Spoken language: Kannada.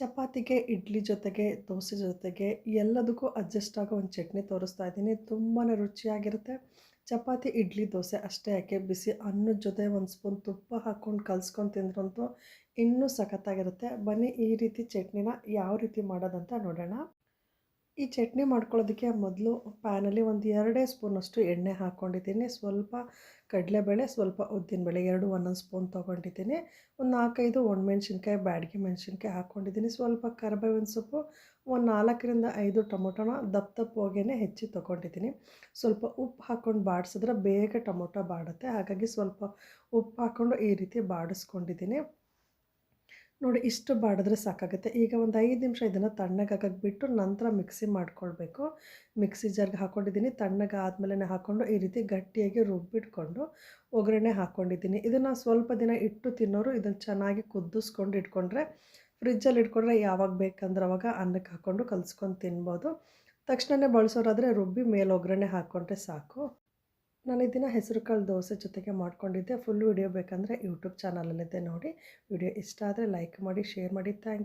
ಚಪಾತಿಗೆ, ಇಡ್ಲಿ ಜೊತೆಗೆ, ದೋಸೆ ಜೊತೆಗೆ ಎಲ್ಲದಕ್ಕೂ ಅಡ್ಜಸ್ಟ್ ಆಗೋ ಒಂದು ಚಟ್ನಿ ತೋರಿಸ್ತಾ ಇದ್ದೀನಿ. ತುಂಬಾ ರುಚಿಯಾಗಿರುತ್ತೆ. ಚಪಾತಿ, ಇಡ್ಲಿ, ದೋಸೆ ಅಷ್ಟೇ ಯಾಕೆ ಬಿಸಿ ಅನ್ನದ ಜೊತೆ ಒಂದು ಸ್ಪೂನ್ ತುಪ್ಪ ಹಾಕ್ಕೊಂಡು ಕಲ್ಸ್ಕೊಂಡು ತಿಂದ್ರಂತೂ ಇನ್ನೂ ಸಖತ್ತಾಗಿರುತ್ತೆ. ಬನ್ನಿ ಈ ರೀತಿ ಚಟ್ನಿನ ಯಾವ ರೀತಿ ಮಾಡೋದಂತ ನೋಡೋಣ. ಈ ಚಟ್ನಿ ಮಾಡ್ಕೊಳ್ಳೋದಕ್ಕೆ ಮೊದಲು ಪ್ಯಾನಲ್ಲಿ ಒಂದು 2 ಸ್ಪೂನಷ್ಟು ಎಣ್ಣೆ ಹಾಕ್ಕೊಂಡಿದ್ದೀನಿ. ಸ್ವಲ್ಪ ಕಡಲೆಬೇಳೆ, ಸ್ವಲ್ಪ ಉದ್ದಿನಬೇಳೆ 2 ಒಂದೊಂದು ಸ್ಪೂನ್ ತೊಗೊಂಡಿದ್ದೀನಿ. ಒಂದು 4-5 ಒಣಮೆಣ್ಸಿನ್ಕಾಯಿ, ಬ್ಯಾಡಗಿ ಮೆಣಸಿನ್ಕಾಯಿ ಹಾಕ್ಕೊಂಡಿದ್ದೀನಿ. ಸ್ವಲ್ಪ ಕರಿಬೇವಿನ ಸೊಪ್ಪು, ಒಂದು 4ರಿಂದ 5 ಟೊಮೊಟೊನ ದಪ್ಪ ದಪ್ಪವಾಗೇ ಹೆಚ್ಚಿ ತೊಗೊಂಡಿದ್ದೀನಿ. ಸ್ವಲ್ಪ ಉಪ್ಪು ಹಾಕ್ಕೊಂಡು ಬಾಡಿಸಿದ್ರೆ ಬೇಗ ಟೊಮೊಟೊ ಬಾಡುತ್ತೆ. ಹಾಗಾಗಿ ಸ್ವಲ್ಪ ಉಪ್ಪು ಹಾಕ್ಕೊಂಡು ಈ ರೀತಿ ಬಾಡಿಸ್ಕೊಂಡಿದ್ದೀನಿ. ನೋಡಿ ಇಷ್ಟು ಬಾಡಿದ್ರೆ ಸಾಕಾಗುತ್ತೆ. ಈಗ ಒಂದು 5 ನಿಮಿಷ ಇದನ್ನು ತಣ್ಣಗಾಗಕ್ಕೆ ಬಿಟ್ಟು ನಂತರ ಮಿಕ್ಸಿ ಮಾಡ್ಕೊಳ್ಬೇಕು. ಮಿಕ್ಸಿ ಜಾರ್ಗೆ ಹಾಕ್ಕೊಂಡಿದ್ದೀನಿ. ತಣ್ಣಗಾದ್ಮೇಲೆ ಹಾಕ್ಕೊಂಡು ಈ ರೀತಿ ಗಟ್ಟಿಯಾಗಿ ರುಬ್ಬಿಟ್ಕೊಂಡು ಒಗ್ಗರಣೆ ಹಾಕ್ಕೊಂಡಿದ್ದೀನಿ. ಇದನ್ನು ಸ್ವಲ್ಪ ದಿನ ಇಟ್ಟು ತಿನ್ನೋರು ಇದನ್ನು ಚೆನ್ನಾಗಿ ಕುದಿಸ್ಕೊಂಡು ಇಟ್ಕೊಂಡ್ರೆ, ಫ್ರಿಜ್ಜಲ್ಲಿ ಇಟ್ಕೊಂಡ್ರೆ ಯಾವಾಗ ಬೇಕಂದ್ರೆ ಅವಾಗ ಅನ್ನಕ್ಕೆ ಹಾಕ್ಕೊಂಡು ಕಲಿಸ್ಕೊಂಡು ತಿನ್ಬೋದು. ತಕ್ಷಣವೇ ಬಳಸೋರಾದರೆ ರುಬ್ಬಿ ಮೇಲೆ ಒಗ್ಗರಣೆ ಹಾಕ್ಕೊಂಡ್ರೆ ಸಾಕು. ನಾನು ಇದನ್ನು ಹೆಸರುಕಾಳು ದೋಸೆ ಜೊತೆಗೆ ಮಾಡ್ಕೊಂಡಿದ್ದೆ. ಫುಲ್ ವಿಡಿಯೋ ಬೇಕಂದರೆ ಯೂಟ್ಯೂಬ್ ಚಾನಲಲ್ಲಿದೆ ನೋಡಿ. ವಿಡಿಯೋ ಇಷ್ಟ ಆದರೆ ಲೈಕ್ ಮಾಡಿ, ಶೇರ್ ಮಾಡಿ. Thank you.